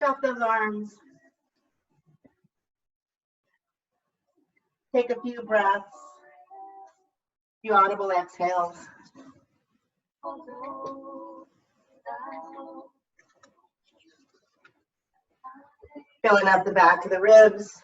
Drop those arms. Take a few breaths, a few audible exhales. Filling up the back of the ribs.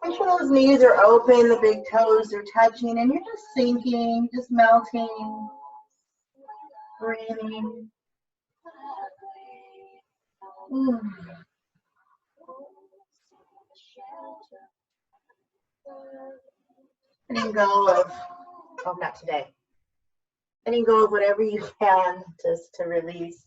Make sure those knees are open, the big toes are touching, and you're just sinking, just melting, breathing. Letting go of, oh, not today. Letting go of whatever you can just to release.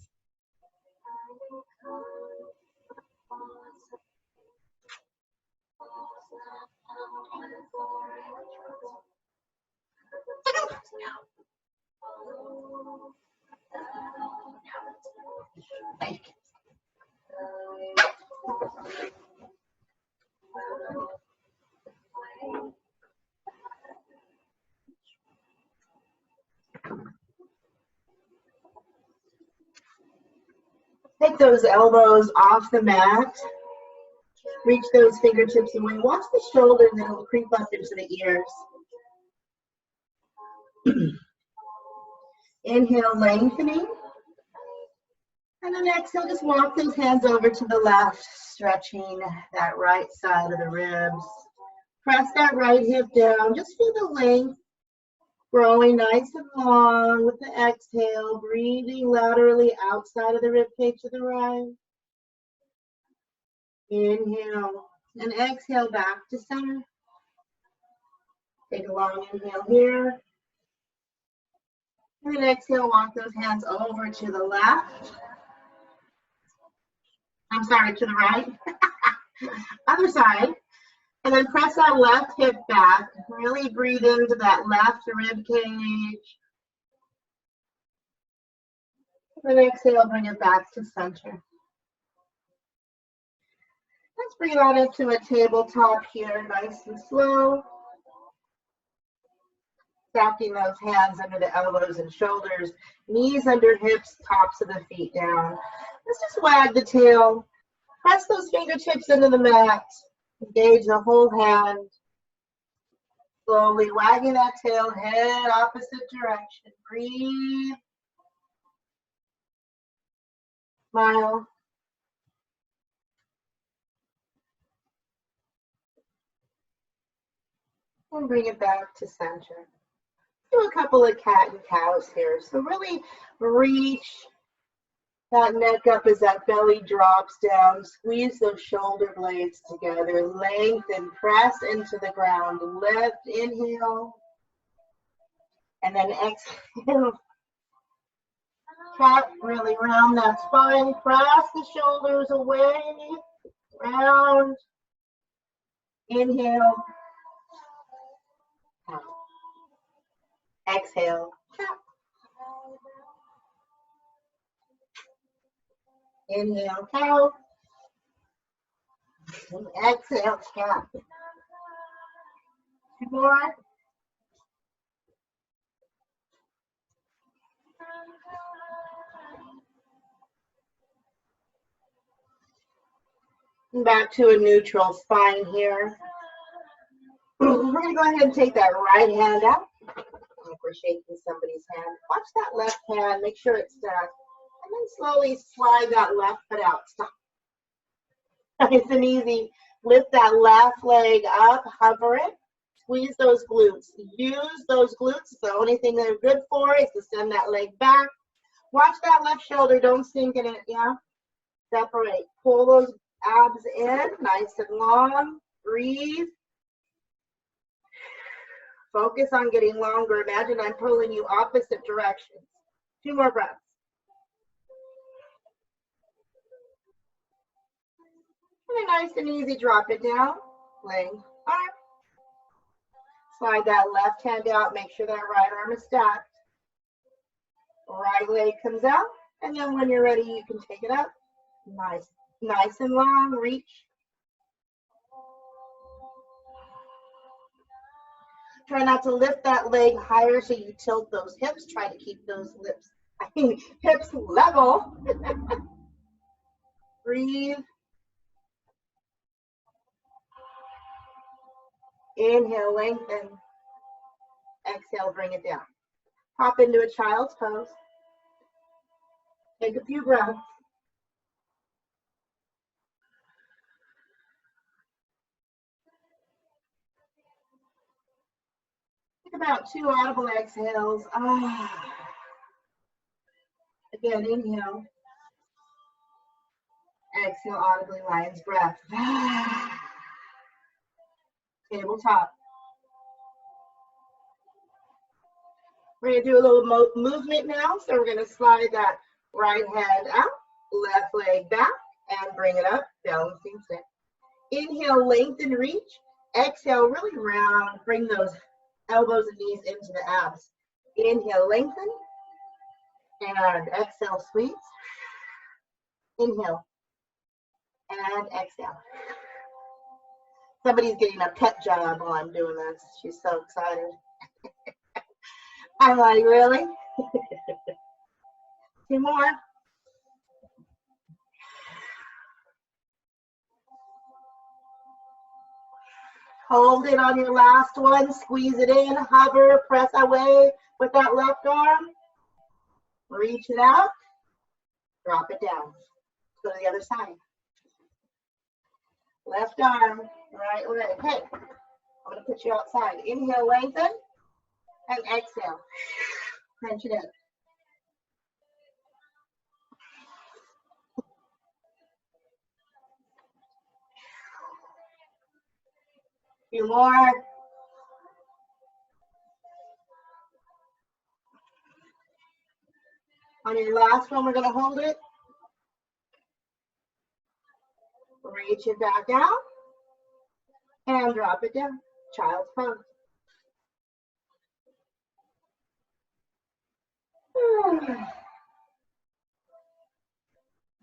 Take those elbows off the mat. Reach those fingertips away. Watch the shoulders and it'll creep up into the ears. Inhale, lengthening. And then exhale, just walk those hands over to the left, stretching that right side of the ribs. Press that right hip down. Just feel the length growing nice and long with the exhale, breathing laterally outside of the rib cage to the right. Inhale and exhale back to center. Take a long inhale here. And then exhale, walk those hands over to the left. I'm sorry, to the right. Other side. And then press that left hip back. Really breathe into that left rib cage. And then exhale, bring it back to center. Let's bring that into a tabletop here, nice and slow. Stacking those hands under the elbows and shoulders, knees under hips, tops of the feet down. Let's just wag the tail. Press those fingertips into the mat. Engage the whole hand. Slowly wagging that tail, head opposite direction. Breathe. Smile. And bring it back to center. Do a couple of cat and cows here. So really reach that neck up as that belly drops down. Squeeze those shoulder blades together. Lengthen, press into the ground. Lift, inhale. And then exhale. Cat, really round that spine. Press the shoulders away. Round. Inhale. Out. Exhale. Cat. Inhale, cow. And exhale, cat. Two more. And back to a neutral spine here. We're going to go ahead and take that right hand out. Like we're shaking somebody's hand. Watch that left hand. Make sure it's stacked. And then slowly slide that left foot out. Stop. Nice and easy. Lift that left leg up. Hover it. Squeeze those glutes. Use those glutes. The only thing they're good for is to send that leg back. Watch that left shoulder. Don't sink in it. Yeah. Separate. Pull those abs in. Nice and long. Breathe. Focus on getting longer. Imagine I'm pulling you opposite directions. Two more breaths. And then nice and easy, drop it down. Laying arm. Slide that left hand out. Make sure that right arm is stacked. Right leg comes out. And then when you're ready, you can take it up. Nice, nice and long, reach. Try not to lift that leg higher so you tilt those hips. Try to keep those hips level. Breathe. Inhale, lengthen. Exhale, bring it down. Hop into a child's pose. Take a few breaths. Take about 2 audible exhales. Again, inhale. Exhale audibly, lion's breath. Tabletop. We're going to do a little movement now. So we're going to slide that right hand out, left leg back, and bring it up, balancing stick. Inhale, lengthen, reach. Exhale, really round. Bring those elbows and knees into the abs. Inhale, lengthen. And exhale, squeeze. Inhale. And exhale. Somebody's getting a pet job while I'm doing this. She's so excited. I'm like, really? 2 more. Hold it on your last one. Squeeze it in. Hover. Press away with that left arm. Reach it out. Drop it down. Go to the other side. Left arm, right leg. Hey, I'm going to put you outside. Inhale, lengthen. And exhale. Crunch it in. Few more. On your last one, we're going to hold it. Reach it back out. And drop it down. Child's pose.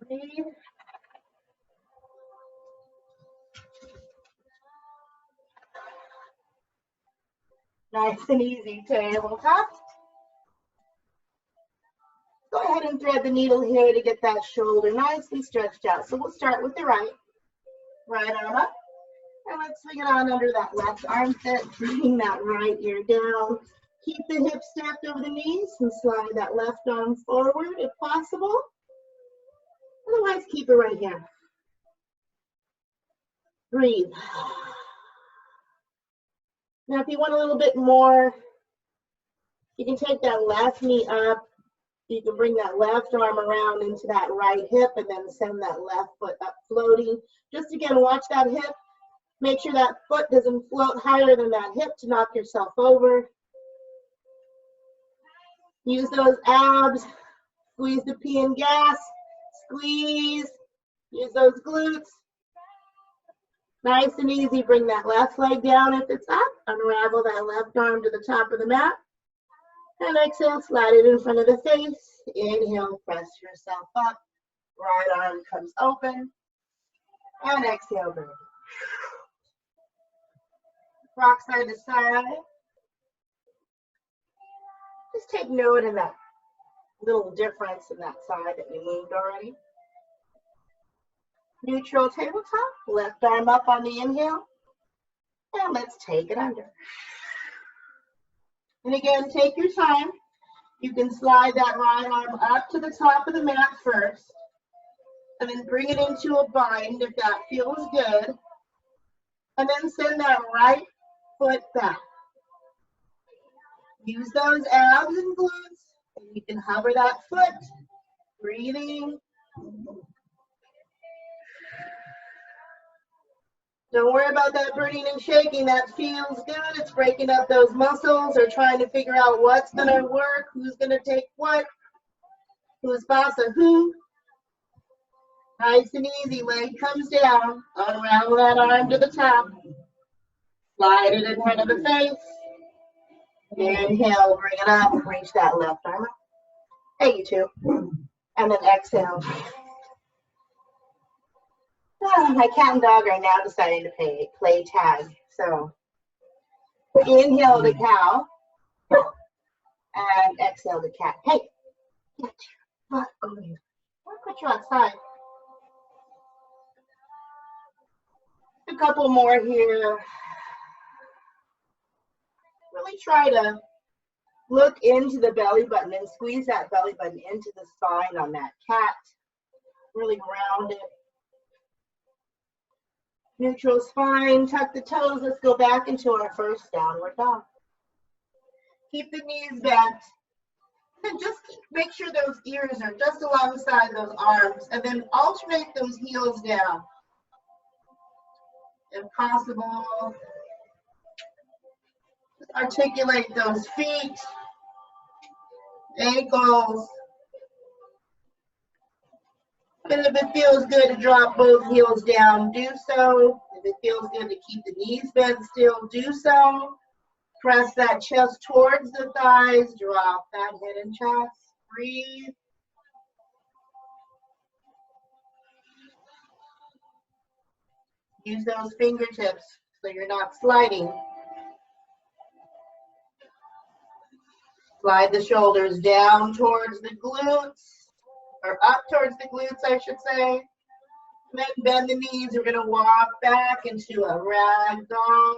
Breathe. Nice and easy, tabletop. Go ahead and thread the needle here to get that shoulder nice and stretched out. So we'll start with the right arm up. And let's swing it on under that left armpit, bring that right ear down. Keep the hips stacked over the knees and slide that left arm forward if possible. Otherwise, keep it right here. Breathe. Now, if you want a little bit more, you can take that left knee up. You can bring that left arm around into that right hip and then send that left foot up floating. Just again, watch that hip. Make sure that foot doesn't float higher than that hip to knock yourself over. Use those abs. Squeeze the P and gas. Squeeze. Use those glutes. Nice and easy. Bring that left leg down if it's up. Unravel that left arm to the top of the mat. And exhale, slide it in front of the face. Inhale, press yourself up. Right arm comes open. And exhale, breathe. Rock side to side. Just take note of that little difference in that side that we moved already. Neutral tabletop. Left arm up on the inhale. And let's take it under. And again, take your time. You can slide that right arm up to the top of the mat first. And then bring it into a bind if that feels good. And then send that right foot back. Use those abs and glutes. And you can hover that foot. Breathing. Don't worry about that burning and shaking. That feels good. It's breaking up those muscles or trying to figure out what's going to work, who's going to take what, who's boss of who. Nice and easy. Leg comes down. Unravel that arm to the top. Slide it in front of the face. Inhale, bring it up. Reach that left arm up. Hey, you two. And then exhale. My cat and dog are now deciding to play tag. So inhale the cow and exhale the cat. Hey, get your butt over here. I'll put you outside. A couple more here. Really try to look into the belly button and squeeze that belly button into the spine on that cat. Really ground it. Neutral spine, tuck the toes. Let's go back into our first downward dog. Keep the knees bent. And just make sure those ears are just alongside those arms. And then alternate those heels down. If possible, articulate those feet, ankles. And if it feels good to drop both heels down, do so. If it feels good to keep the knees bent still, do so. Press that chest towards the thighs, drop that head and chest, breathe. Use those fingertips so you're not sliding. Slide the shoulders down towards the glutes, or up towards the glutes, I should say. And then bend the knees. We're going to walk back into a ragdoll.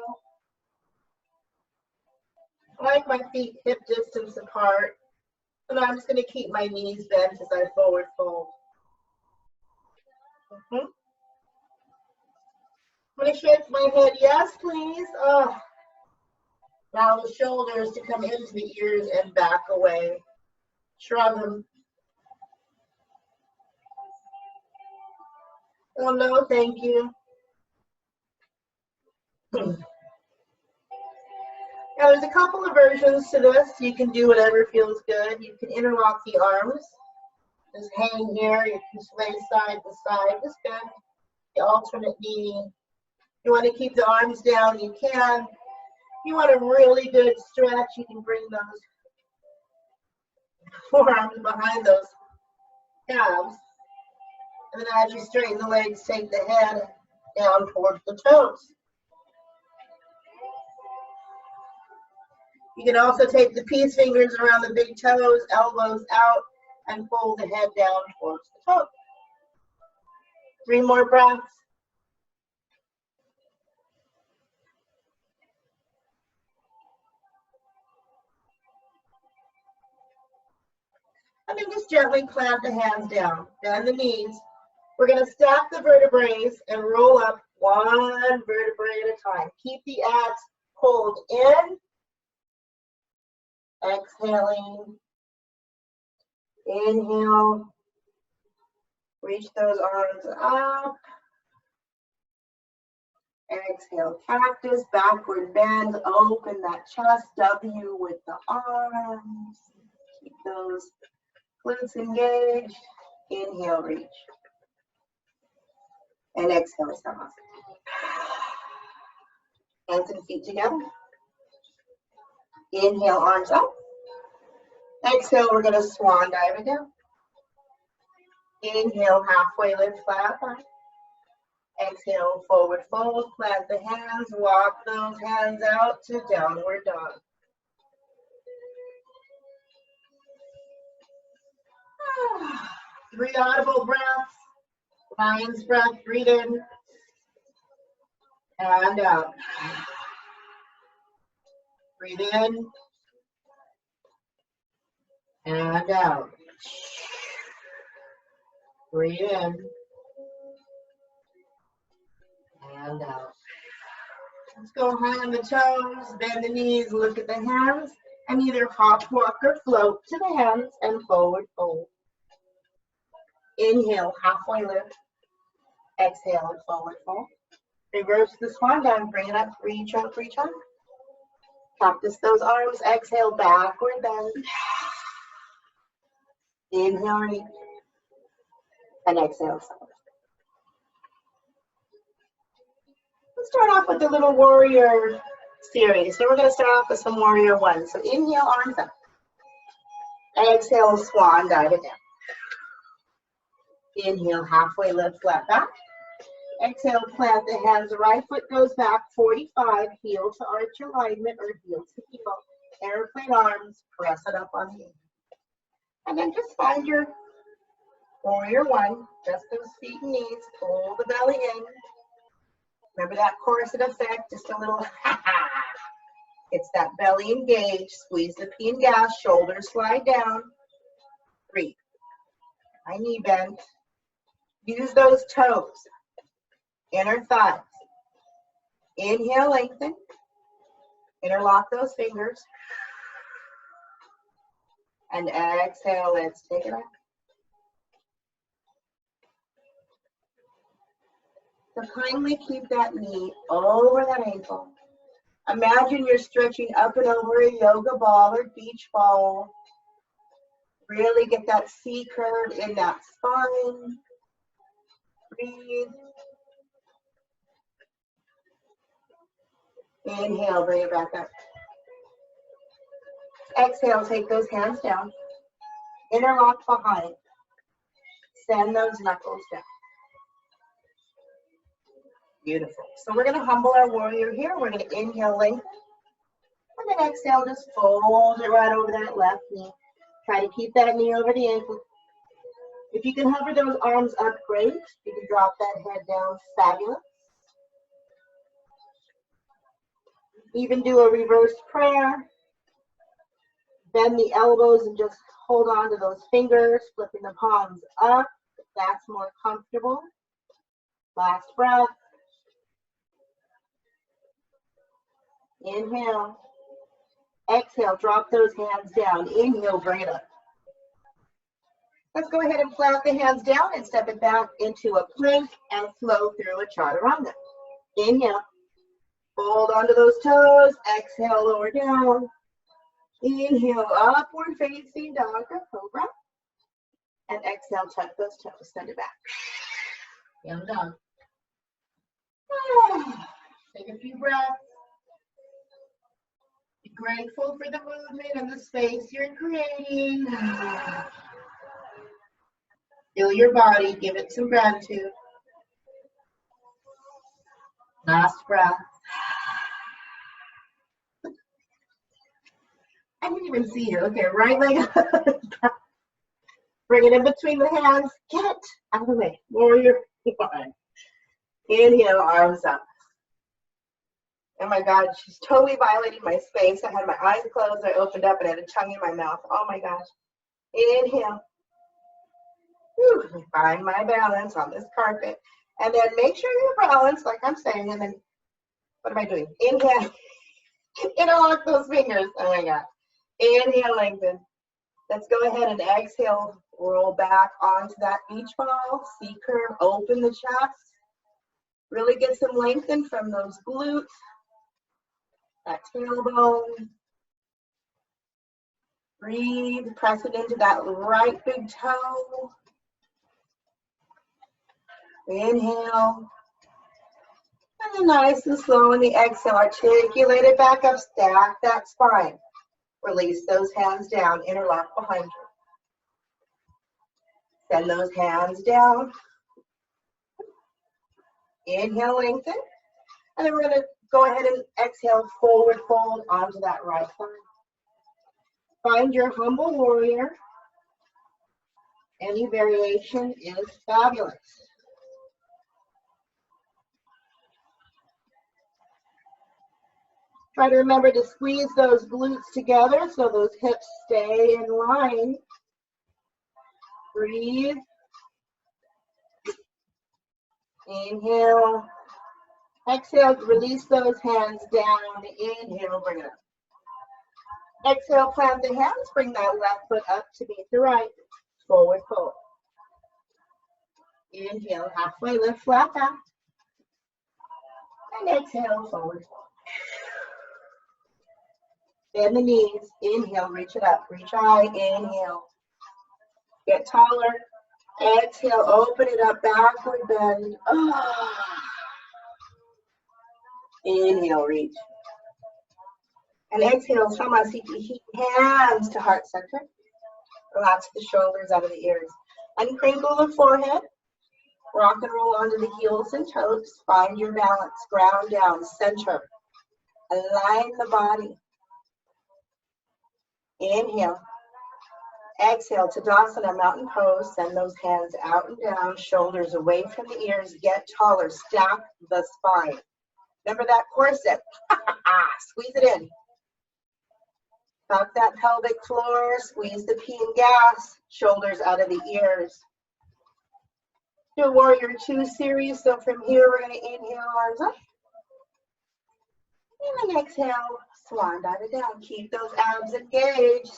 I like my feet hip distance apart. And I'm just going to keep my knees bent as I forward fold. I'm going to shift my head, yes please. Oh. Allow the shoulders to come into the ears and back away. Shrug them. Oh no, thank you. Now there's a couple of versions to this. You can do whatever feels good. You can interlock the arms. Just hang here. You can sway side to side. Just bend the alternate knee. You want to keep the arms down, you can. If you want a really good stretch, you can bring those forearms behind those calves. And then as you straighten the legs, take the head down towards the toes. You can also take the peace fingers around the big toes, elbows out, and fold the head down towards the toes. 3 more breaths. And then just gently clamp the hands down, bend the knees. We're going to stack the vertebrae and roll up one vertebrae at a time. Keep the abs pulled in. Exhaling. Inhale. Reach those arms up. Exhale, cactus, backward bend. Open that chest, W with the arms. Keep those glutes engaged. Inhale, reach. And exhale, Savasana. Hands and feet together. Inhale, arms up. Exhale, we're going to swan dive it down. Inhale, halfway lift, flat back. Exhale, forward fold, plant the hands, walk those hands out to downward dog. Three audible breaths. Lion's breath, breathe in and out. Breathe in and out. Breathe in and out. Let's go high on the toes, bend the knees, look at the hands, and either hop, walk, or float to the hands and forward fold. Inhale, halfway lift. Exhale and forward fold. Reverse the swan dive, bring it up, reach up, reach up. Cactus those arms, exhale, backward bend. Inhale, reach. And exhale, forward. Let's start off with the little warrior series. So we're going to start off with some warrior 1. So inhale, arms up. Exhale, swan dive it down. Inhale, halfway lift, flat back. Exhale, plant the hands. The right foot goes back 45, heel to arch alignment or heel to heel. Airplane arms, press it up on the knee. And then just find your warrior one. Just those feet and knees. Pull the belly in. Remember that corset effect, just a little It's that belly engaged. Squeeze the P and gas, shoulders slide down. Breathe. My knee bend. Use those toes. Inner thighs. Inhale, lengthen. Interlock those fingers. And exhale, let's take it up. So kindly keep that knee over that ankle. Imagine you're stretching up and over a yoga ball or beach ball. Really get that C curve in that spine. Breathe. Inhale, bring it back up. Exhale, take those hands down. Interlock behind. Send those knuckles down. Beautiful. So we're going to humble our warrior here. We're going to inhale, lengthen. And then exhale, just fold it right over that left knee. Try to keep that knee over the ankle. If you can hover those arms up, great. You can drop that head down, fabulous. Even do a reverse prayer. Bend the elbows and just hold on to those fingers, flipping the palms up. If that's more comfortable. Last breath. Inhale. Exhale, drop those hands down. Inhale, bring it up. Let's go ahead and plant the hands down and step it back into a plank and flow through a chaturanga. Inhale. Hold onto those toes. Exhale, lower down. Inhale, upward facing dog or cobra. And exhale, tuck those toes. Send it back. Down dog. Take a few breaths. Be grateful for the movement and the space you're creating. Feel your body. Give it some gratitude. Last breath. I didn't even see you. Okay, right leg up. Bring it in between the hands. Get it out of the way. Warrior one. Inhale, arms up. Oh my God, she's totally violating my space. I had my eyes closed, I opened up, and I had a tongue in my mouth. Oh my gosh. Inhale. Whew. Find my balance on this carpet. And then make sure you're balanced, like I'm saying, and then, what am I doing? Inhale. Interlock those fingers. Oh my God. Inhale, lengthen. Let's go ahead and exhale. Roll back onto that beach ball. C curve. Open the chest. Really get some lengthen from those glutes. That tailbone. Breathe. Press it into that right big toe. Inhale. And then nice and slow in the exhale. Articulate it back up. Stack that spine. Release those hands down. Interlock behind you. Send those hands down. Inhale, lengthen. And then we're going to go ahead and exhale, forward fold onto that right side. Find your humble warrior. Any variation is fabulous. Try to remember to squeeze those glutes together so those hips stay in line. Breathe. Inhale. Exhale, release those hands down. Inhale, bring it up. Exhale, plant the hands. Bring that left foot up to meet the right. Forward fold. Inhale, halfway lift, flat back. And exhale, forward fold. Bend the knees. Inhale, reach it up. Reach high. Inhale. Get taller. Exhale, open it up, backward bend. Inhale, reach. And exhale, Samasthiti, hands to heart center. Relax the shoulders out of the ears. Uncrinkle the forehead. Rock and roll onto the heels and toes. Find your balance. Ground down. Center. Align the body. Inhale. Exhale, Tadasana, mountain pose. Send those hands out and down, shoulders away from the ears. Get taller. Stack the spine. Remember that corset? Squeeze it in. Tuck that pelvic floor. Squeeze the pee and gas. Shoulders out of the ears. Do a warrior 2 series. So from here, we're going to inhale, arms up. And then exhale, swan dive it down. Keep those abs engaged.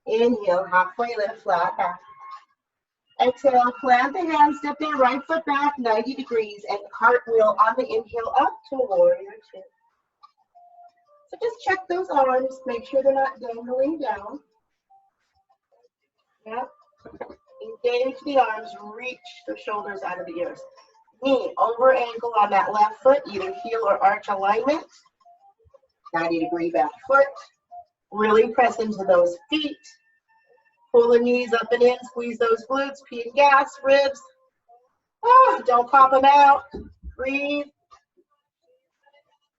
Inhale, halfway lift, flat back. Exhale, plant the hands, step in, right foot back, 90 degrees, and cartwheel on the inhale up to warrior 2. So just check those arms, make sure they're not dangling down. Yep. Engage the arms, reach the shoulders out of the ears. Knee over ankle on that left foot, either heel or arch alignment. 90-degree back foot. Really press into those feet. Pull the knees up and in, squeeze those glutes, pee and gas, ribs. Oh, don't pop them out. Breathe.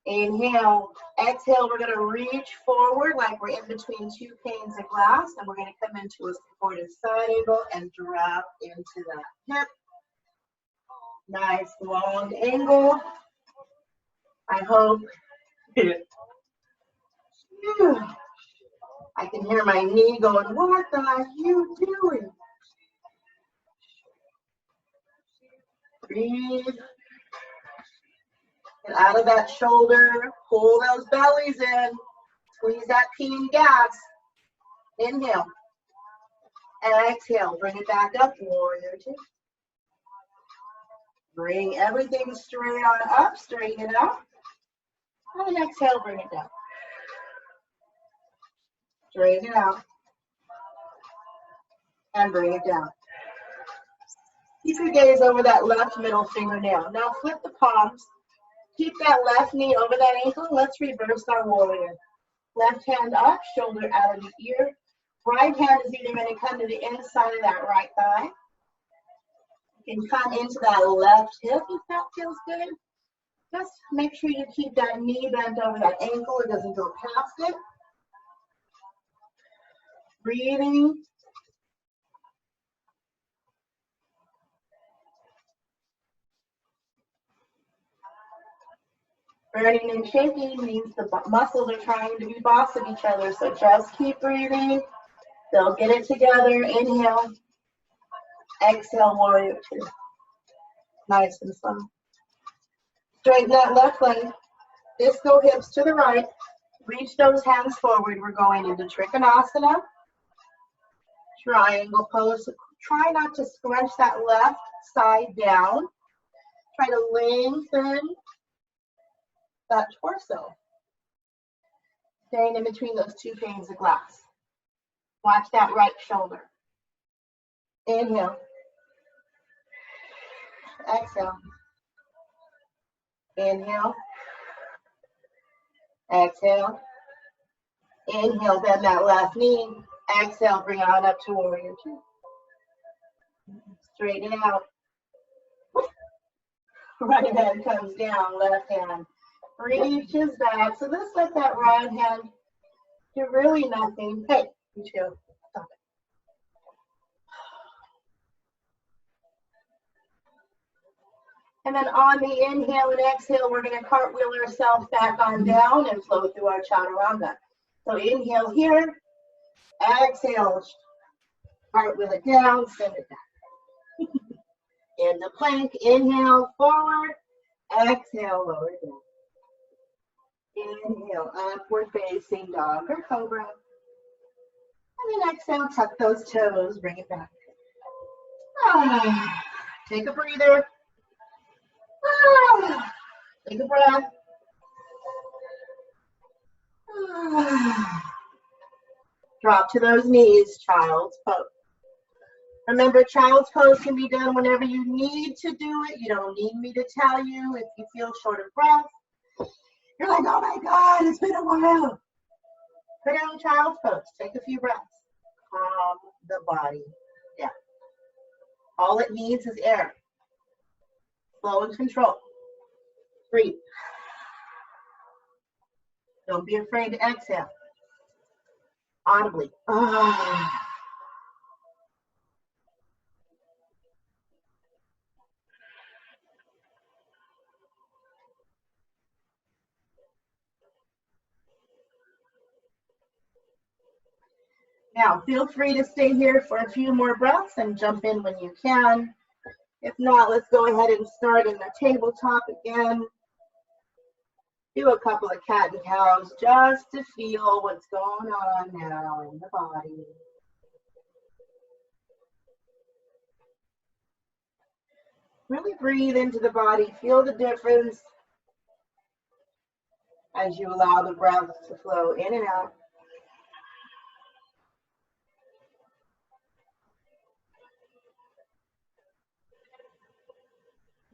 Inhale. Exhale, we're going to reach forward like we're in between 2 panes of glass, and we're going to come into a supported side angle and drop into that hip. Nice long angle. I hope. I can hear my knee going, what are you doing? Breathe. Get out of that shoulder. Pull those bellies in. Squeeze that pee and gas. Inhale. Exhale. Bring it back up. Warrior 2. Bring everything straight on up. Straighten it out. And then exhale. Bring it down. Straighten it out. And bring it down. Keep your gaze over that left middle fingernail. Now flip the palms. Keep that left knee over that ankle. Let's reverse our warrior. Left hand up, shoulder out of the ear. Right hand is either going to come to the inside of that right thigh. You can come into that left hip if that feels good. Just make sure you keep that knee bent over that ankle. It doesn't go past it. Breathing. Burning and shaking means the muscles are trying to be boss of each other, so just keep breathing. They'll get it together. Inhale. Exhale, warrior 2. Nice and slow. Straighten that left leg. Disco hips to the right. Reach those hands forward. We're going into Trikonasana. Triangle pose. Try not to scrunch that left side down. Try to lengthen that torso. Staying in between those 2 panes of glass. Watch that right shoulder. Inhale. Exhale. Inhale. Exhale. Inhale, bend that left knee. Exhale, bring it on up to warrior 2. Straighten it out. Right hand comes down, left hand reaches back. So let's let that right hand do really nothing. Hey, you chill. Stop it. And then on the inhale and exhale, we're going to cartwheel ourselves back on down and flow through our chaturanga. So inhale here. Exhale, cartwheel it down, send it back. In the plank, inhale, forward, exhale, lower down. Inhale, upward facing dog or cobra. And then exhale, tuck those toes, bring it back. Take a breather. Take a breath. Drop to those knees, child's pose. Remember, child's pose can be done whenever you need to do it. You don't need me to tell you if you feel short of breath. You're like, oh my God, it's been a while. Put down child's pose. Take a few breaths. Calm the body down. All it needs is air. Flow and control. Breathe. Don't be afraid to exhale. Audibly. Now, feel free to stay here for a few more breaths and jump in when you can. If not, let's go ahead and start in the tabletop again. Do a couple of cat and cows just to feel what's going on now in the body. Really breathe into the body. Feel the difference as you allow the breath to flow in and out.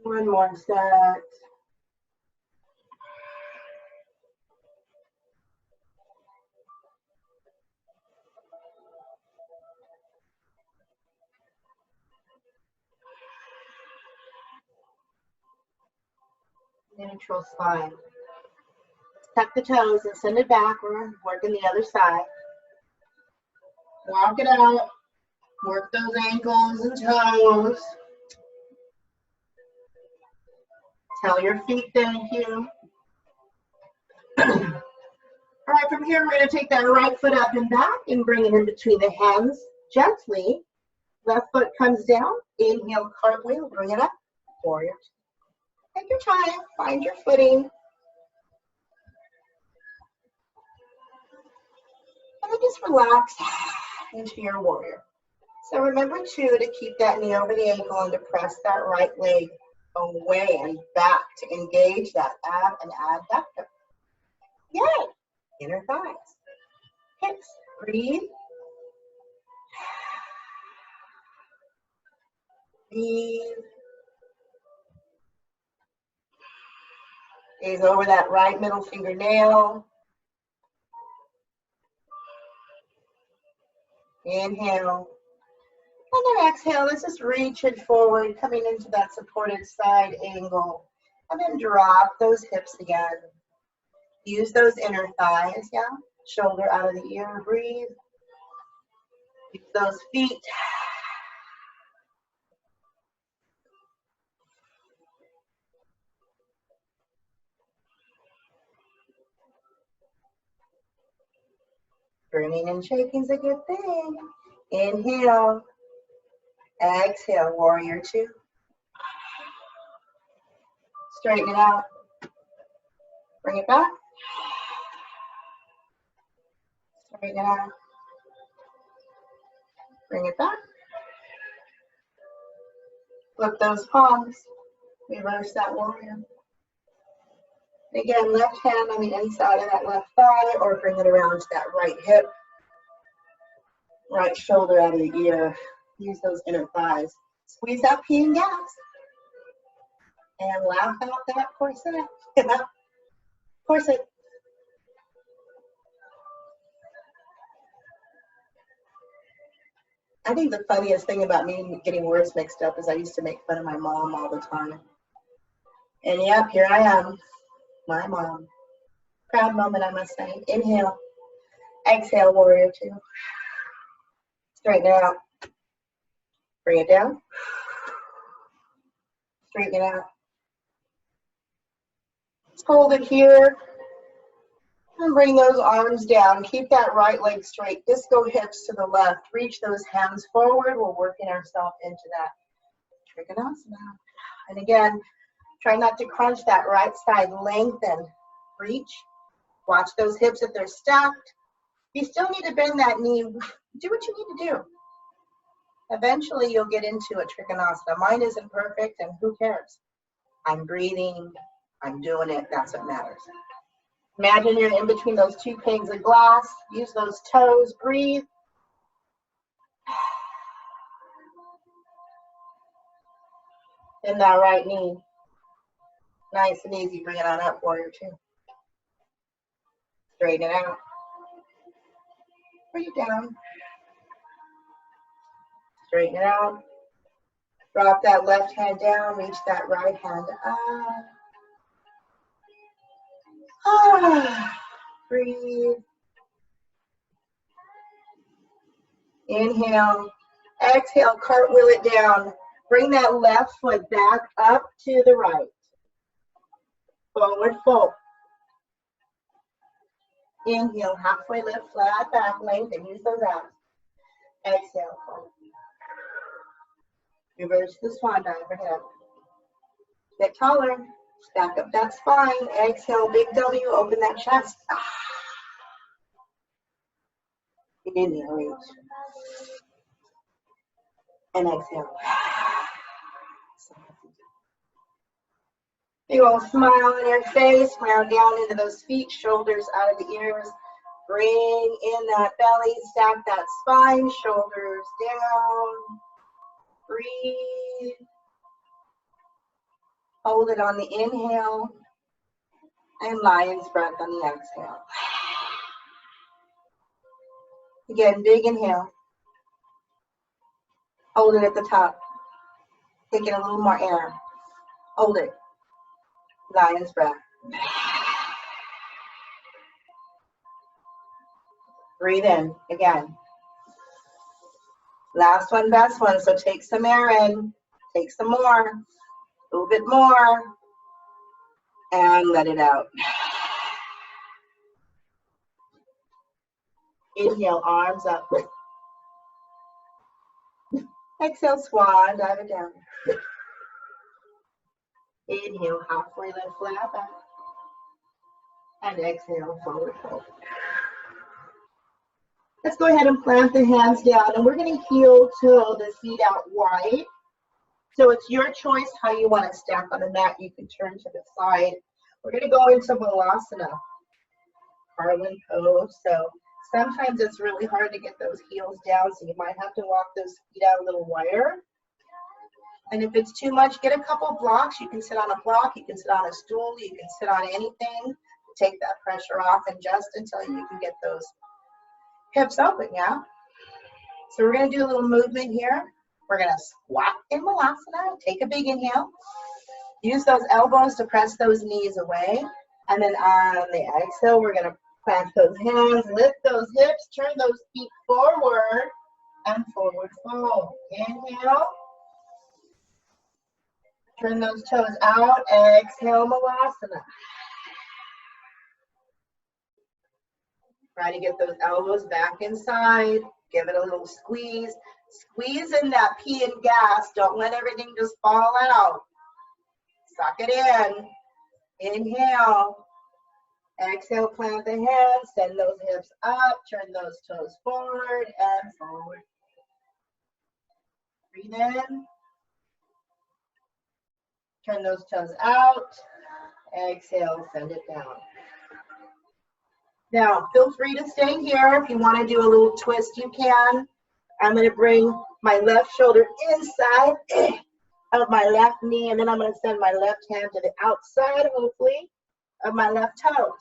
One more set. Neutral spine. Tuck the toes and send it backward. Working the other side. Walk it out. Work those ankles and toes. Tell your feet thank you. All right, from here, we're going to take that right foot up and back and bring it in between the hands gently. Left foot comes down. Inhale, cartwheel, bring it up. Warrior. Take your time. Find your footing. And then just relax into your warrior. So remember, too, to keep that knee over the ankle and to press that right leg away and back to engage that ab and adductor. Yay! Inner thighs. Hips. Breathe. Breathe. Gaze over that right middle fingernail. Inhale. And then exhale. Let's just reach it forward, coming into that supported side angle. And then drop those hips again. Use those inner thighs, yeah? Shoulder out of the ear, breathe. Use those feet. Burning and shaking is a good thing. Inhale. Exhale, warrior two. Straighten it out. Bring it back. Straighten it out. Bring it back. Flip those palms. Reverse that warrior. Again, left hand on the inside of that left thigh, or bring it around to that right hip. Right shoulder out of the ear. Use those inner thighs. Squeeze that pee and gas. And laugh out that corset. Corset. I think the funniest thing about me getting words mixed up is I used to make fun of my mom all the time. And yep, here I am, my mom. Proud moment, I must say. Inhale. Exhale, warrior two. Straighten it out. Bring it down. Straighten it out. Hold it here. And bring those arms down. Keep that right leg straight. Disco hips to the left. Reach those hands forward. We're working ourselves into that Trikonasana. And again, try not to crunch that right side. Lengthen. Reach. Watch those hips if they're stacked. You still need to bend that knee. Do what you need to do. Eventually, you'll get into a Trikonasana. Mine isn't perfect, and who cares? I'm breathing. I'm doing it. That's what matters. Imagine you're in between those two panes of glass. Use those toes. Breathe. Bend that right knee. Nice and easy. Bring it on up, warrior two. Straighten it out. Bring it down. Straighten it out. Drop that left hand down, reach that right hand up. Breathe. Inhale. Exhale, cartwheel it down. Bring that left foot back up to the right. Forward fold. Inhale, halfway lift, flat back, lengthen, use those abs. Exhale, fold. Reverse the swan dive, head. Get taller, stack up that spine. Exhale, big W, open that chest. Inhale, reach. And exhale. Big old smile on your face, round down into those feet, shoulders out of the ears. Bring in that belly, stack that spine, shoulders down. Breathe. Hold it on the inhale. And lion's breath on the exhale. Again, big inhale. Hold it at the top. Take in a little more air. Hold it. Lion's breath. Breathe in again. Last one, best one. So take some air in. Take some more. A little bit more. And let it out. Inhale, arms up. Exhale, swan, dive it down. Inhale, halfway lift, flat back. And exhale, forward fold. Let's go ahead and plant the hands down, and we're going to heel toe the feet out wide. So it's your choice how you want to stack on the mat. You can turn to the side. We're going to go into Balasana, Harlan pose. So sometimes it's really hard to get those heels down, so you might have to walk those feet out a little wider. And if it's too much, get a couple blocks. You can sit on a block, you can sit on a stool, you can sit on anything to take that pressure off, and just until you can get those hips open, yeah? So we're going to do a little movement here. We're going to squat in Balasana. Take a big inhale. Use those elbows to press those knees away. And then on the exhale, we're going to plant those hands, lift those hips, turn those feet forward, and forward fold. Inhale. Turn those toes out. Exhale, Balasana. Try to get those elbows back inside. Give it a little squeeze. Squeeze in that pee and gas. Don't let everything just fall out. Suck it in. Inhale. Exhale, plant the hands. Send those hips up. Turn those toes forward and forward. Breathe in. Turn those toes out. Exhale, send it down. Now, feel free to stay here. If you want to do a little twist, you can. I'm going to bring my left shoulder inside of my left knee, and then I'm going to send my left hand to the outside, hopefully, of my left toes.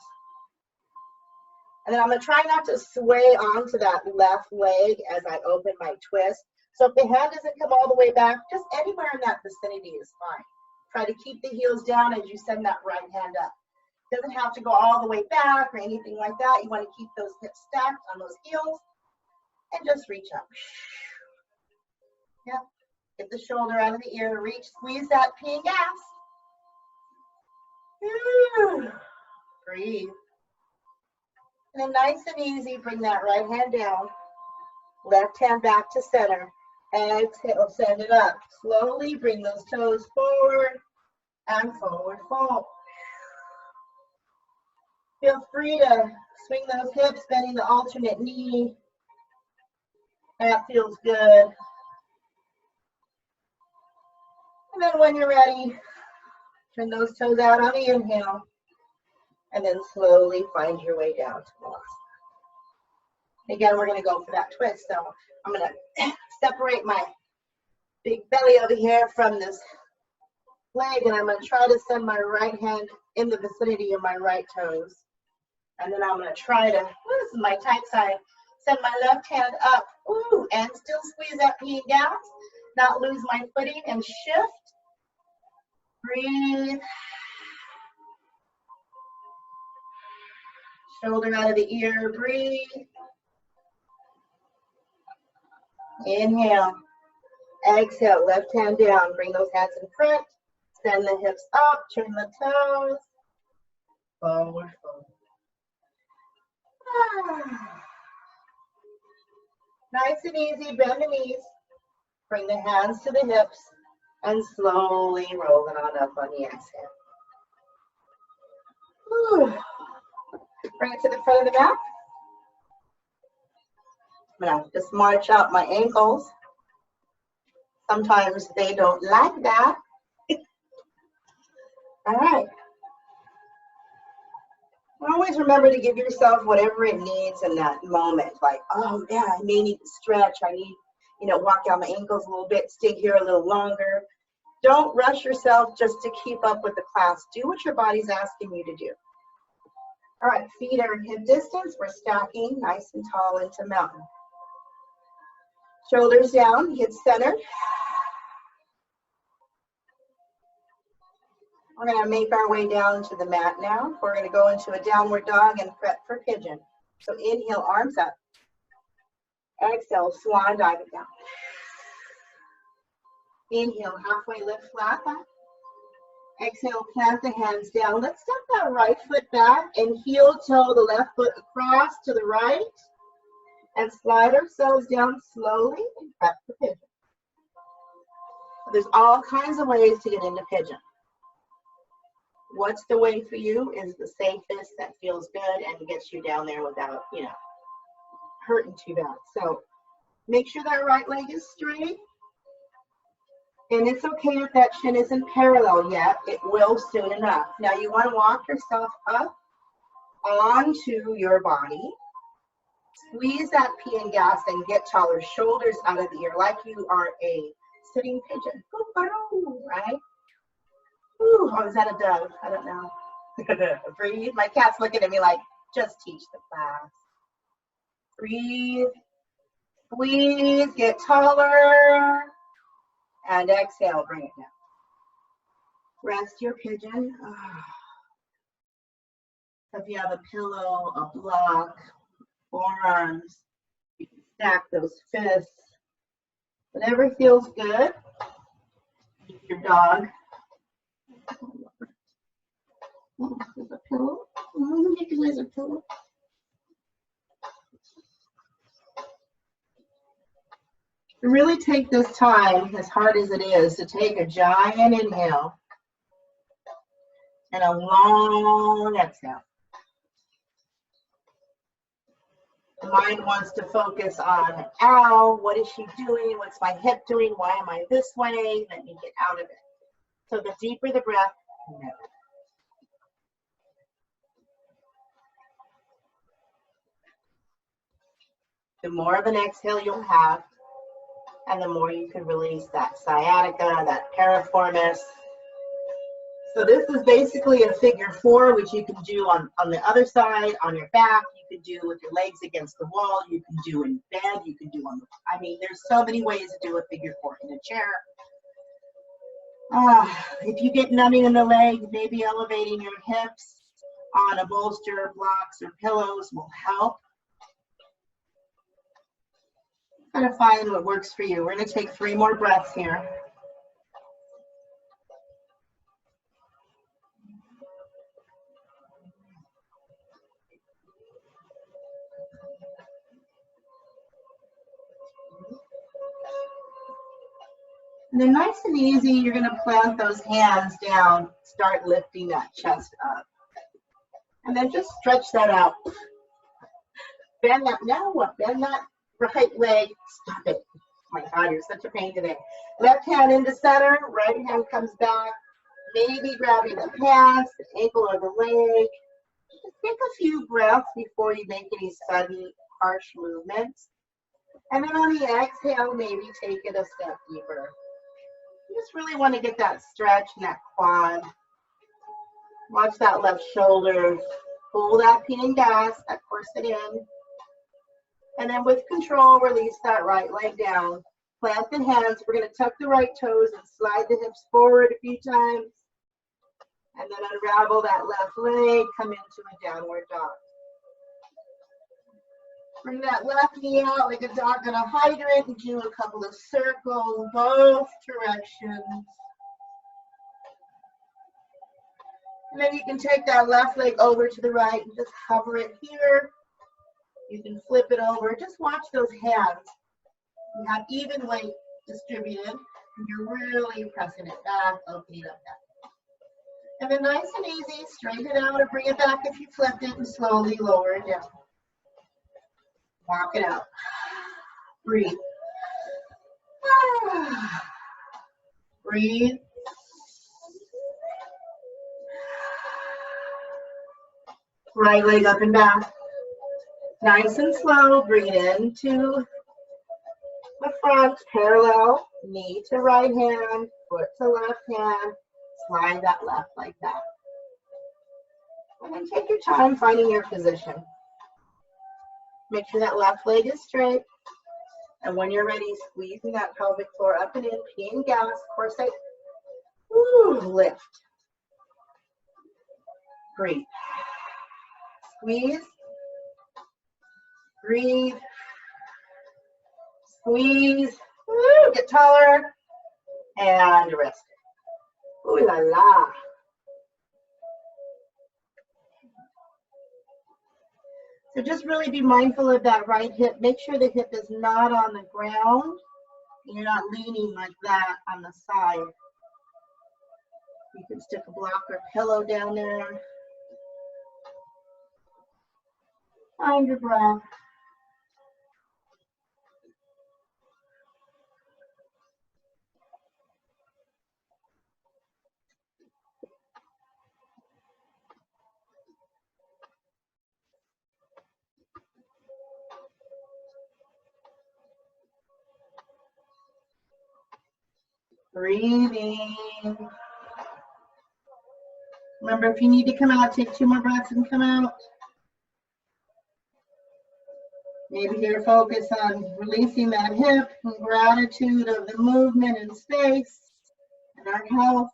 And then I'm going to try not to sway onto that left leg as I open my twist. So if the hand doesn't come all the way back, just anywhere in that vicinity is fine. Try to keep the heels down as you send that right hand up. Doesn't have to go all the way back or anything like that. You want to keep those hips stacked on those heels and just reach up. Yep. Get the shoulder out of the ear, reach, squeeze that pee and gas. Breathe. And then nice and easy, bring that right hand down. Left hand back to center. Exhale, send it up. Slowly bring those toes forward and forward fold. Feel free to swing those hips, bending the alternate knee. That feels good. And then when you're ready, turn those toes out on the inhale. And then slowly find your way down to Balasana. Again, we're going to go for that twist. So I'm going to separate my big belly over here from this leg, and I'm going to try to send my right hand in the vicinity of my right toes. And then I'm going to try to, this is my tight side, send my left hand up, and still squeeze that pee and gas. not lose my footing and shift. Breathe. Shoulder out of the ear, breathe. Inhale. Exhale, left hand down. Bring those hands in front. Send the hips up, turn the toes. Forward, forward. Nice and easy, bend the knees. Bring the hands to the hips and slowly roll it on up on the exhale. Bring it to the front of the mat. Now, just march out my ankles. Sometimes they don't like that. All right. Always remember to give yourself whatever it needs in that moment. Like, oh yeah, I may need to stretch. I need, walk down my ankles a little bit, stay here a little longer. Don't rush yourself just to keep up with the class. Do what your body's asking you to do. All right, feet are hip distance. We're stacking nice and tall into mountain. Shoulders down, hips centered. We're going to make our way down to the mat now. We're going to go into a downward dog and prep for pigeon. So inhale, arms up. Exhale, swan dive it down. Inhale, halfway lift, flat back. Exhale, plant the hands down. Let's step that right foot back and heel toe the left foot across to the right. And slide ourselves down slowly and prep for pigeon. There's all kinds of ways to get into pigeon. What's the way for you is the safest, that feels good and gets you down there without, hurting too bad. So make sure that right leg is straight. And it's okay if that shin isn't parallel yet. It will soon enough. Now you want to walk yourself up onto your body. Squeeze that pee and gas and get taller. Shoulders out of the ear like you are a sitting pigeon. Right? Ooh, oh, is that a dove? I don't know. Breathe. My cat's looking at me like, just teach the class. Breathe. Squeeze. Get taller. And exhale. Bring it down. Rest your pigeon. If you have a pillow, a block, forearms, you can stack those fists. Whatever feels good. Your dog. There's a pillow. There's a pillow. Really take this time, as hard as it is, to take a giant inhale and a long exhale. The mind wants to focus on, ow, what is she doing? What's my hip doing? Why am I this way? Let me get out of it. So the deeper the breath, no. The more of an exhale you'll have, and the more you can release that sciatica, that piriformis. So this is basically a figure 4, which you can do on the other side, on your back. You can do with your legs against the wall. You can do in bed. You can do on the, there's so many ways to do a figure 4 in a chair. If you get numbing in the leg, maybe elevating your hips on a bolster, blocks, or pillows will help. Try to find what works for you. We're going to take 3 more breaths here. And then nice and easy, you're going to plant those hands down, start lifting that chest up. And then just stretch that out. Bend that, now what? Bend that right leg. Stop it. Oh my God, you're such a pain today. Left hand into center, right hand comes back. Maybe grabbing the pants, the ankle or the leg. Just take a few breaths before you make any sudden harsh movements. And then on the exhale, maybe take it a step deeper. You just really want to get that stretch in that quad. Watch that left shoulder. Pull that pee and gas, that corset in. And then with control, release that right leg down. Plant the hands. We're going to tuck the right toes and slide the hips forward a few times. And then unravel that left leg, come into a downward dog. Bring that left knee out like a dog on a hydrant and do a couple of circles, both directions. And then you can take that left leg over to the right and just hover it here. You can flip it over. Just watch those hands. You have even weight distributed, and you're really pressing it back, opening up that. And then nice and easy, straighten it out or bring it back if you flipped it and slowly lower it down. Walk it out. Breathe. Breathe. Right leg up and back. Nice and slow. Bring it into the front, parallel, knee to right hand, foot to left hand. Slide that left like that. And then take your time finding your position. Make sure that left leg is straight. And when you're ready, squeezing that pelvic floor up and in, peeing gas, corset. Ooh, lift. Breathe. Squeeze. Breathe. Squeeze. Woo, get taller. And rest. Ooh la la. So just really be mindful of that right hip. Make sure the hip is not on the ground. And you're not leaning like that on the side. You can stick a block or pillow down there. Find your breath. Breathing. Remember, if you need to come out, take 2 more breaths and come out. Maybe your focus on releasing that hip and gratitude of the movement and space and our health.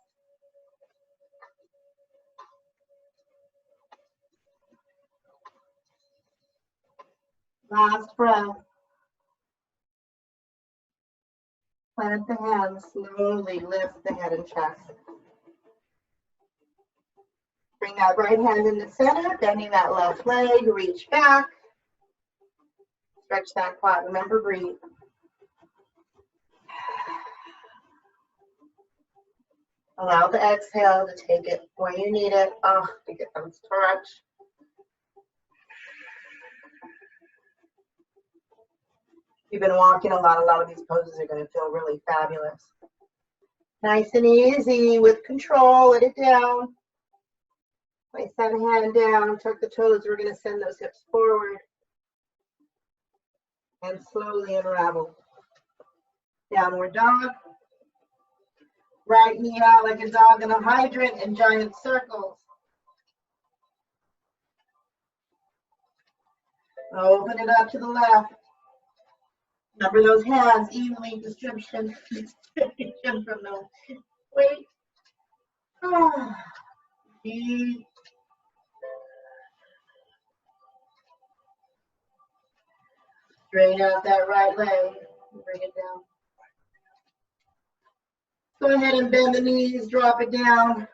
Last breath. Plant the hands, slowly lift the head and chest. Bring that right hand in the center, bending that left leg, reach back. Stretch that quad, remember, breathe. Allow the exhale to take it where you need it. Oh, to get them stretch. If you've been walking a lot of these poses are going to feel really fabulous. Nice and easy with control, let it down. Place that hand down, tuck the toes. We're going to send those hips forward. And slowly unravel. Downward dog. Right knee out like a dog in a hydrant in giant circles. Open it up to the left. Remember those hands, evenly distribution from the weight. Breathe. Straighten out that right leg. Bring it down. Go ahead and bend the knees, drop it down.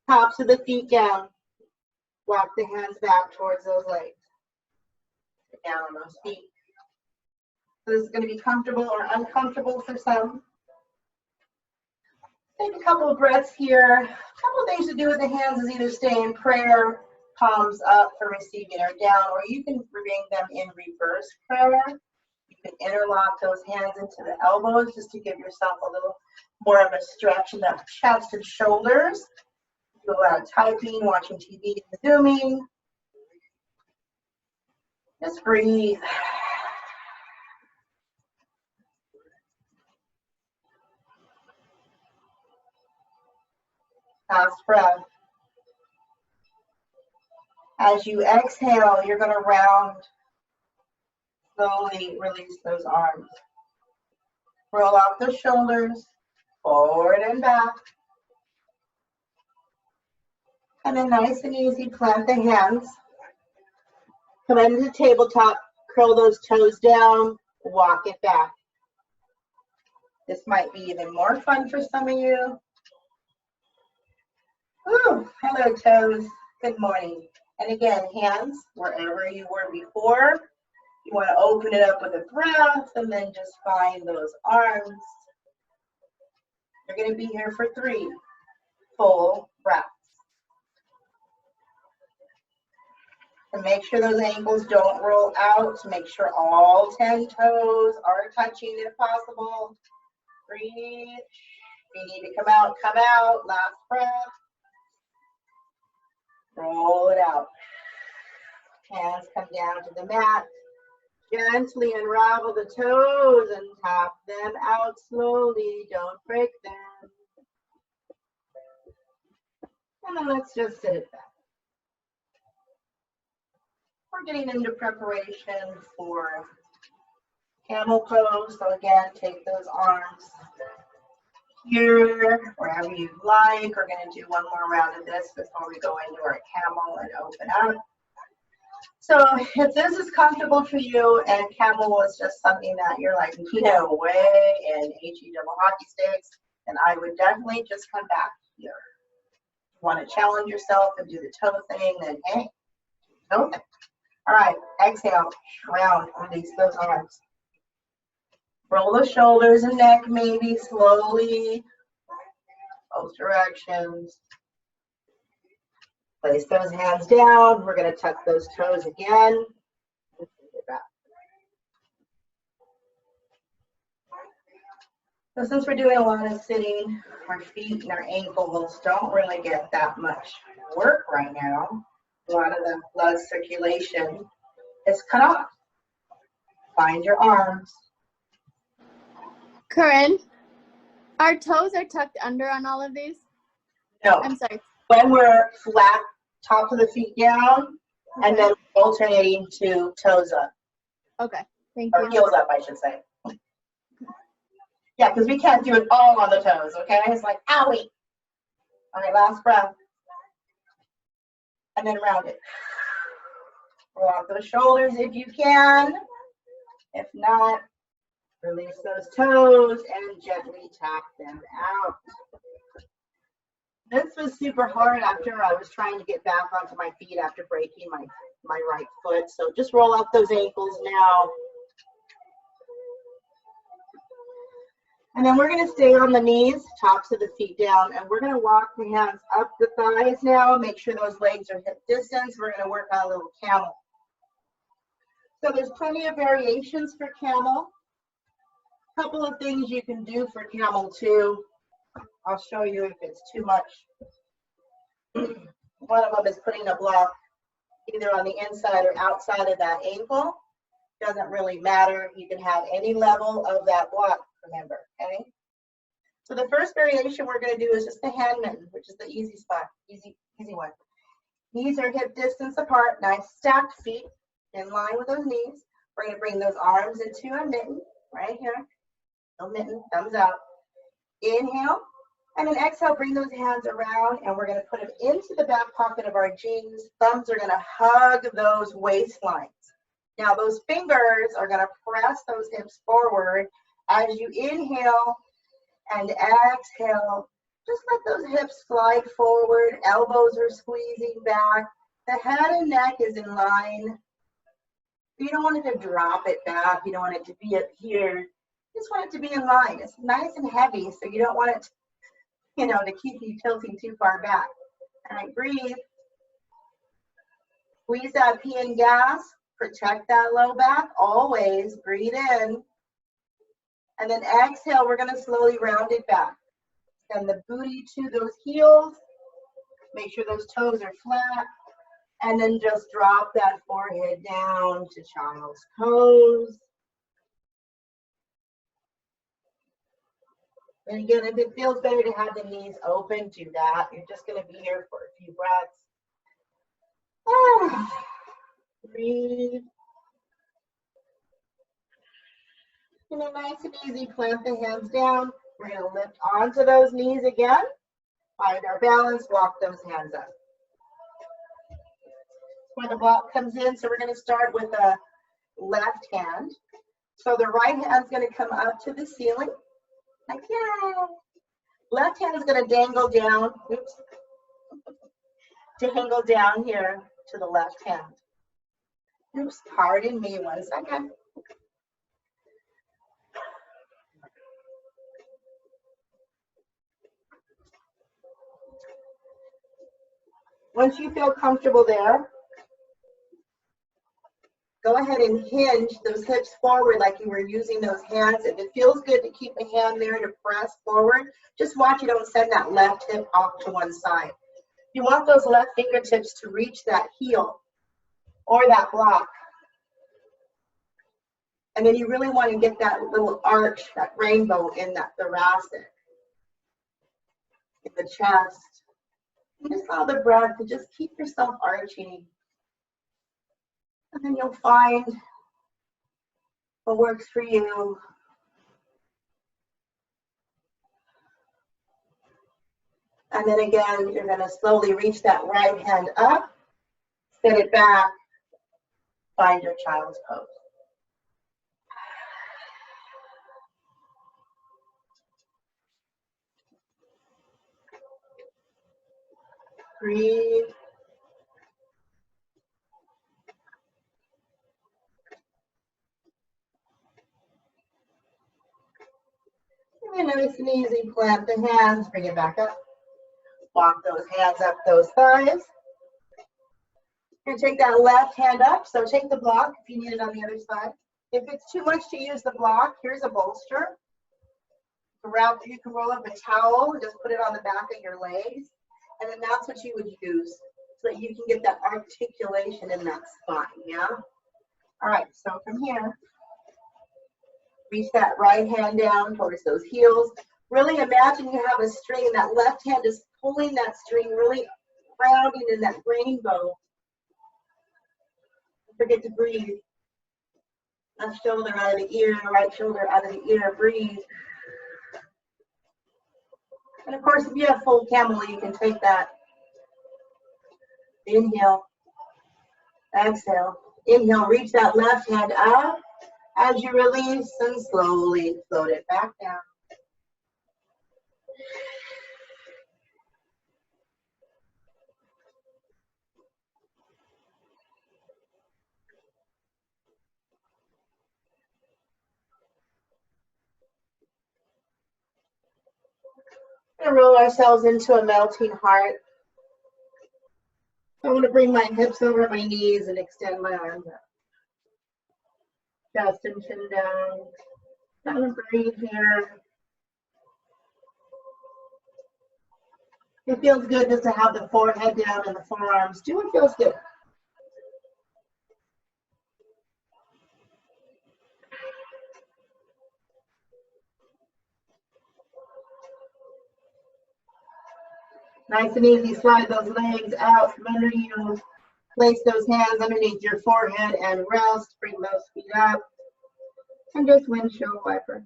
Tops of the feet down. Walk the hands back towards those legs. Get down on those feet. So this is going to be comfortable or uncomfortable for some. Take a couple of breaths here. A couple of things to do with the hands is either stay in prayer, palms up for receiving or down, or you can bring them in reverse prayer. You can interlock those hands into the elbows just to give yourself a little more of a stretch in the chest and shoulders. Do a lot of typing, watching TV, and zooming. Just breathe. Last breath. As you exhale, you're going to round. Slowly release those arms. Roll out the shoulders, forward and back. And then nice and easy, plant the hands. Come into the tabletop, curl those toes down, walk it back. This might be even more fun for some of you. Ooh, hello toes, good morning. And again, hands wherever you were before. You want to open it up with a breath and then just find those arms. You're going to be here for 3 full breaths. And make sure those ankles don't roll out. Make sure all 10 toes are touching if possible. Breathe. If you need to come out, come out. Last breath. Roll it out. Hands come down to the mat. Gently unravel the toes and tap them out slowly. Don't break them. And then let's just sit it back. We're getting into preparation for camel pose. So again, take those arms here, wherever you like. We're going to do one more round of this before we go into our camel and open up. So if this is comfortable for you and camel was just something that you're like, no way, and HE double hockey sticks, then I would definitely just come back here. If you want to challenge yourself and do the toe thing, then hey, toe thing. All right, exhale, round, release those arms. Roll the shoulders and neck maybe slowly, both directions. Place those hands down. We're going to tuck those toes again. So since we're doing a lot of sitting, our feet and our ankles don't really get that much work right now. A lot of the blood circulation is cut off. Find your arms. Corinne, our toes are tucked under on all of these? No. I'm sorry. When we're flat, top of the feet down, okay. And then alternating to toes up. Okay, thank you. Or heels up, I should say. Yeah, because we can't do it all on the toes, okay? It's like, owie. All right, last breath. And then round it. Roll out those shoulders if you can. If not, release those toes and gently tap them out. This was super hard after I was trying to get back onto my feet after breaking my right foot. So just roll out those ankles now. And then we're going to stay on the knees, tops of the feet down, and we're going to walk the hands up the thighs now. Make sure those legs are hip distance. We're going to work on a little camel. So there's plenty of variations for camel. A couple of things you can do for camel too. I'll show you if it's too much. One of them is putting a block either on the inside or outside of that ankle. Doesn't really matter. You can have any level of that block, remember, okay? So the first variation we're going to do is just the hand mitten, which is the easy spot, easy one. Knees are hip distance apart, nice stacked feet in line with those knees. We're going to bring those arms into a mitten right here. No mitten, thumbs out. Inhale, and then exhale, bring those hands around, and we're going to put them into the back pocket of our jeans. Thumbs are going to hug those waistlines. Now those fingers are going to press those hips forward as you inhale and exhale. Just let those hips slide forward. Elbows are squeezing back. The head and neck is in line. You don't want it to drop it back. You don't want it to be up here. You just want it to be in line. It's nice and heavy, so you don't want it, to keep you tilting too far back. All right, breathe. Squeeze that P and gas. Protect that low back. Always breathe in. And then exhale, we're going to slowly round it back. Send the booty to those heels. Make sure those toes are flat. And then just drop that forehead down to child's pose. And again, if it feels better to have the knees open, do that. You're just going to be here for a few breaths. Breathe. And then nice and easy, plant the hands down. We're going to lift onto those knees again. Find our balance, walk those hands up. Where the block comes in, so we're going to start with the left hand. So the right hand's going to come up to the ceiling, like yeah. Left hand is going to dangle down, oops, dangle down here to the left hand. Oops, pardon me, 1 second. Once you feel comfortable there, go ahead and hinge those hips forward like you were using those hands. If it feels good to keep a hand there to press forward, just watch you don't send that left hip off to one side. You want those left fingertips to reach that heel or that block. And then you really want to get that little arch, that rainbow in that thoracic, in the chest. And just allow the breath to just keep yourself arching. And then you'll find what works for you. And then again, you're going to slowly reach that right hand up, set it back, find your child's pose. Breathe. And then nice and easy, plant the hands, bring it back up. Walk those hands up those thighs. You're going to take that left hand up, so take the block if you need it on the other side. If it's too much to use the block, here's a bolster. You can roll up a towel and just put it on the back of your legs, and then that's what you would use so that you can get that articulation in that spine, yeah? All right, so from here, reach that right hand down towards those heels. Really imagine you have a string and that left hand is pulling that string, really grounding in that rainbow. Don't forget to breathe. Left shoulder out of the ear, right shoulder out of the ear, breathe. And of course, if you have full camel, you can take that. Inhale, exhale. Inhale, reach that left hand up as you release and slowly float it back down. We're going to roll ourselves into a melting heart. I'm going to bring my hips over my knees and extend my arms up. Chest and chin down. I'm going to breathe here. It feels good just to have the forehead down and the forearms. Do what feels good. Nice and easy, slide those legs out from under you. Place those hands underneath your forehead and rest. Bring those feet up. And just windshield wiper.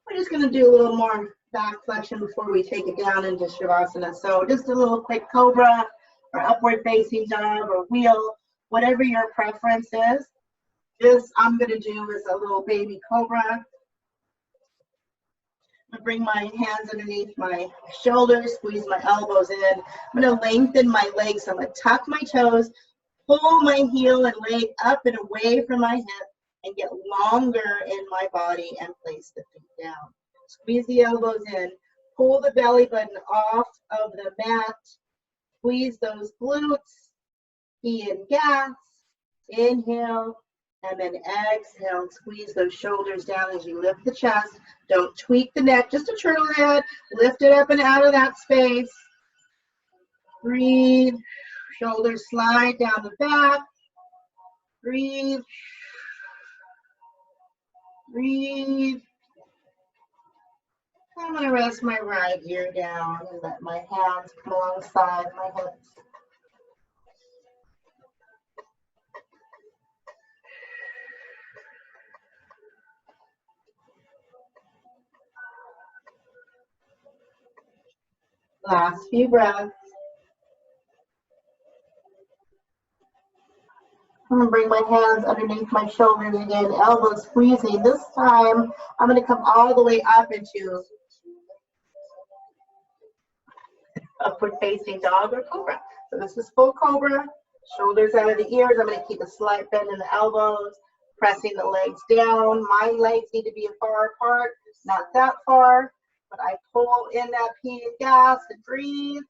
We're just going to do a little more back flexion before we take it down into Shavasana. So just a little quick cobra or upward facing dog or wheel, whatever your preference is. This I'm going to do is a little baby cobra. I'm going to bring my hands underneath my shoulders, squeeze my elbows in. I'm going to lengthen my legs. So I'm going to tuck my toes, pull my heel and leg up and away from my hip, and get longer in my body and place the feet down. Squeeze the elbows in, pull the belly button off of the mat, squeeze those glutes, pee and gas, inhale, and then exhale, squeeze those shoulders down as you lift the chest. Don't tweak the neck, just a turtle head, lift it up and out of that space. Breathe, shoulders slide down the back, breathe. Breathe. I'm going to rest my right ear down and let my hands come alongside my hips. Last few breaths. I'm going to bring my hands underneath my shoulders again, elbows squeezing. This time, I'm going to come all the way up into upward facing dog or cobra. So this is full cobra, shoulders out of the ears. I'm going to keep a slight bend in the elbows, pressing the legs down. My legs need to be far apart, not that far, but I pull in that P of gas and breathe.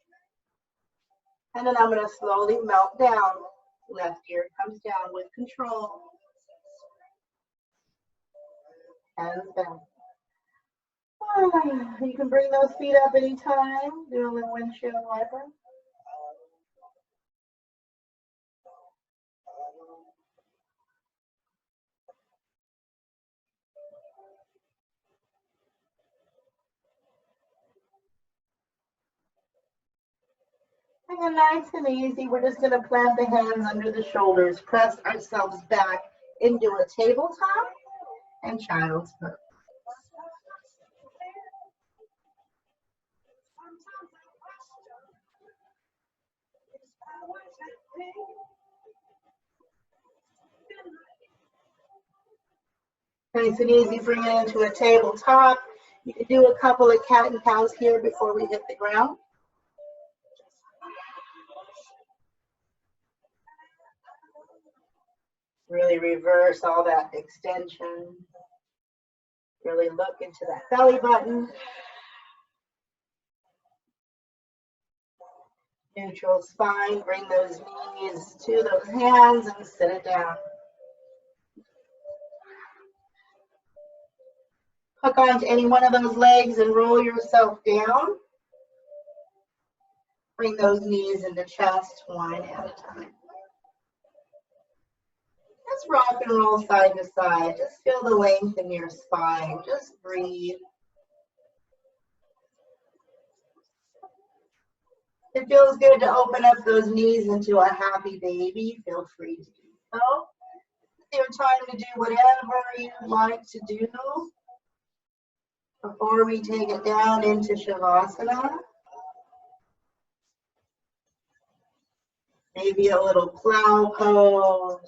And then I'm going to slowly melt down. Left ear comes down with control. Hands down. You can bring those feet up anytime. Do a little windshield wiper. And then nice and easy, we're just going to plant the hands under the shoulders, press ourselves back into a tabletop and child's pose. Nice and easy, bring it into a tabletop. You can do a couple of cat and cows here before we hit the ground. Really reverse all that extension. Really look into that belly button. Neutral spine, bring those knees to those hands and sit it down. Hook onto any one of those legs and roll yourself down. Bring those knees into chest one at a time. Just rock and roll side to side. Just feel the length in your spine. Just breathe. It feels good to open up those knees into a happy baby. Feel free to do so. It's your time to do whatever you like to do before we take it down into Shavasana. Maybe a little plow pose.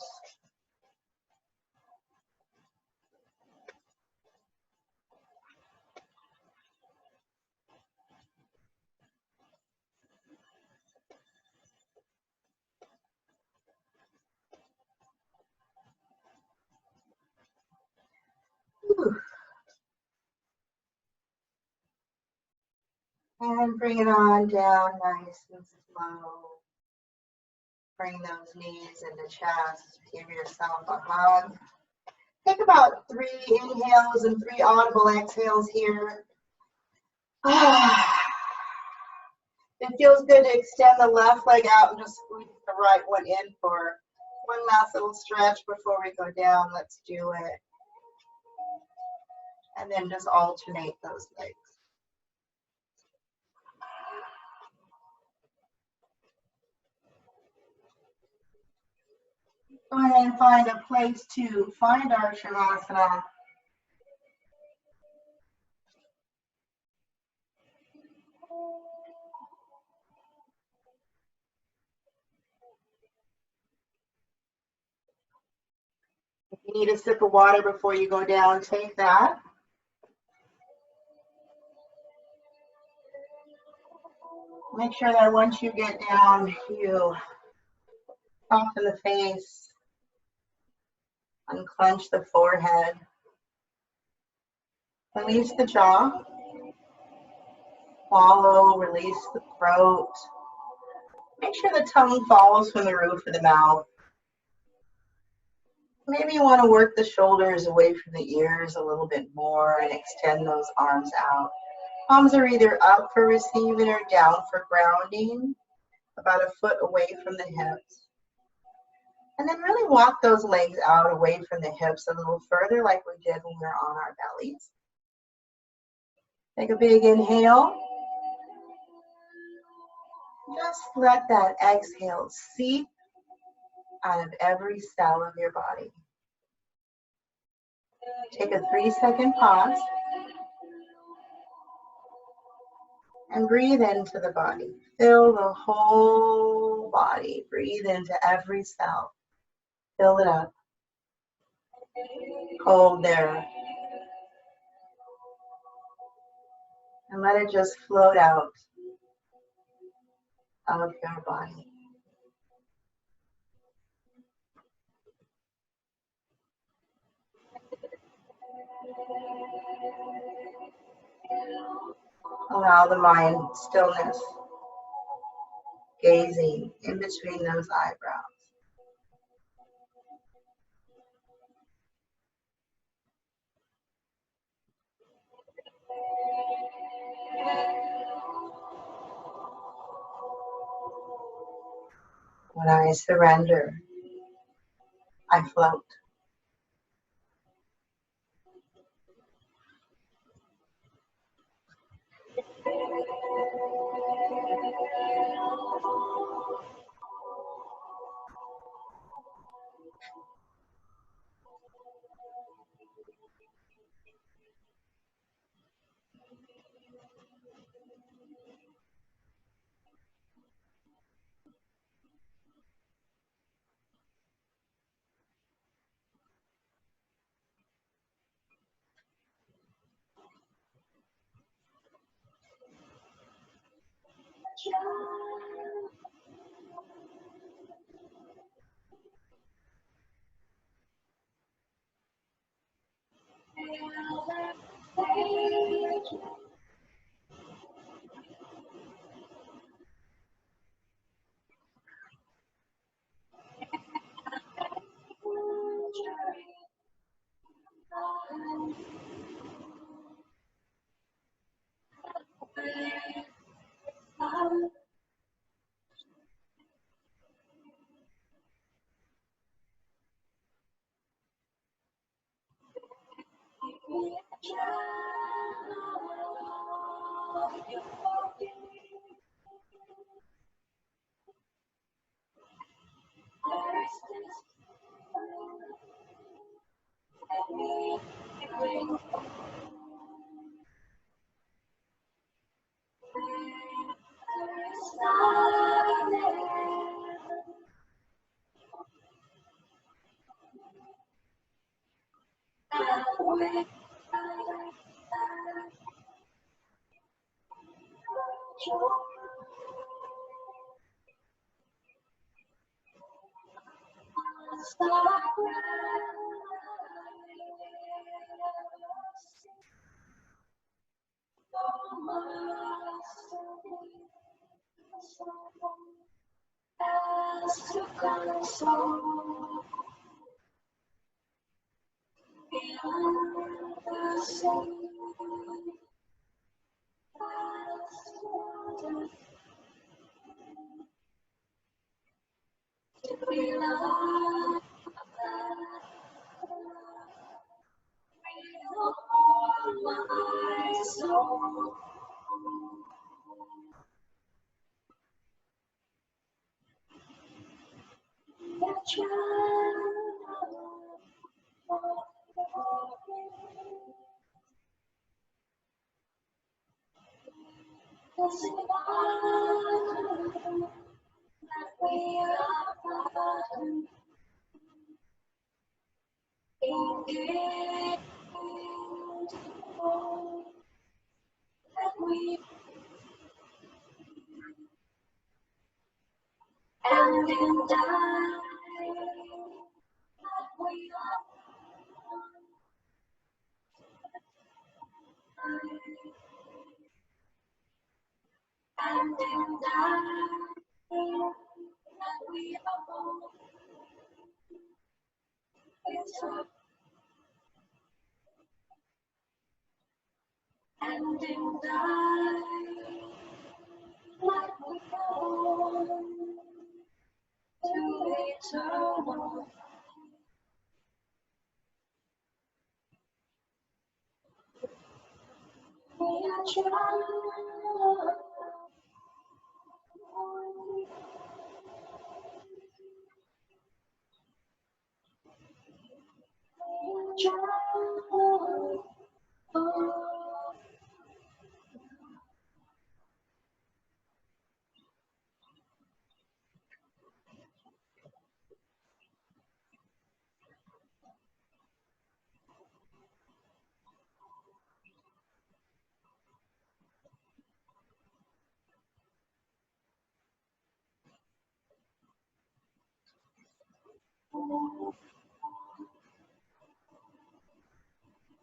And bring it on down nice and slow. Bring those knees into chest. Give yourself a hug. Take about 3 inhales and 3 audible exhales here. It feels good to extend the left leg out and just squeeze the right one in for one last little stretch before we go down. Let's do it. And then just alternate those legs. Go ahead and find a place to find our Shavasana. If you need a sip of water before you go down, take that. Make sure that once you get down, you soften the face, unclench the forehead, release the jaw, swallow, release the throat. Make sure the tongue falls from the roof of the mouth. Maybe you want to work the shoulders away from the ears a little bit more and extend those arms out. Palms are either up for receiving or down for grounding, about a foot away from the hips. And then really walk those legs out away from the hips a little further like we did when we were on our bellies. Take a big inhale. Just let that exhale seep out of every cell of your body. Take a 3-second pause and breathe into the body. Fill the whole body. Breathe into every cell. Fill it up. Hold there. And let it just float out of your body. Allow the mind stillness, gazing in between those eyebrows. When I surrender, I float.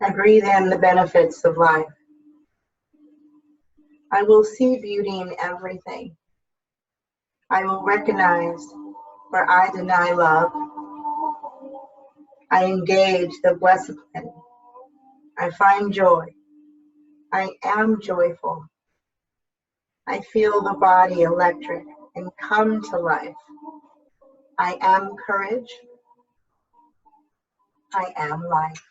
I breathe in the benefits of life. I will see beauty in everything. I will recognize where I deny love. I engage the blessed plan. I find joy. I am joyful. I feel the body electric and come to life. I am courage. I am life.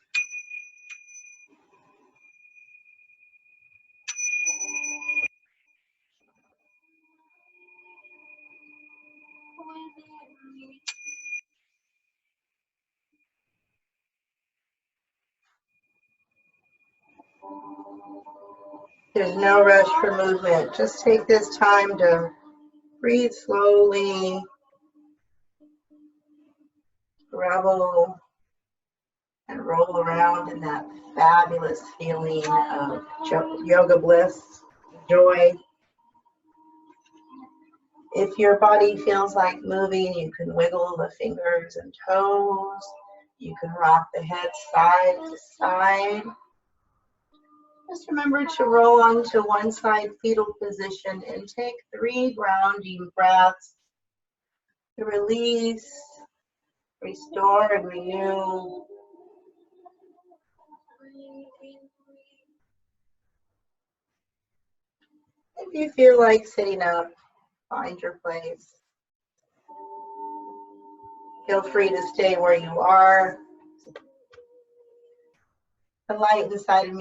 There's no rush for movement. Just take this time to breathe slowly, revel, and roll around in that fabulous feeling of yoga bliss, joy. If your body feels like moving, you can wiggle the fingers and toes. You can rock the head side to side. Just remember to roll onto one side fetal position and take 3 grounding breaths to release, restore, and renew. If you feel like sitting up, find your place. Feel free to stay where you are. The light inside of me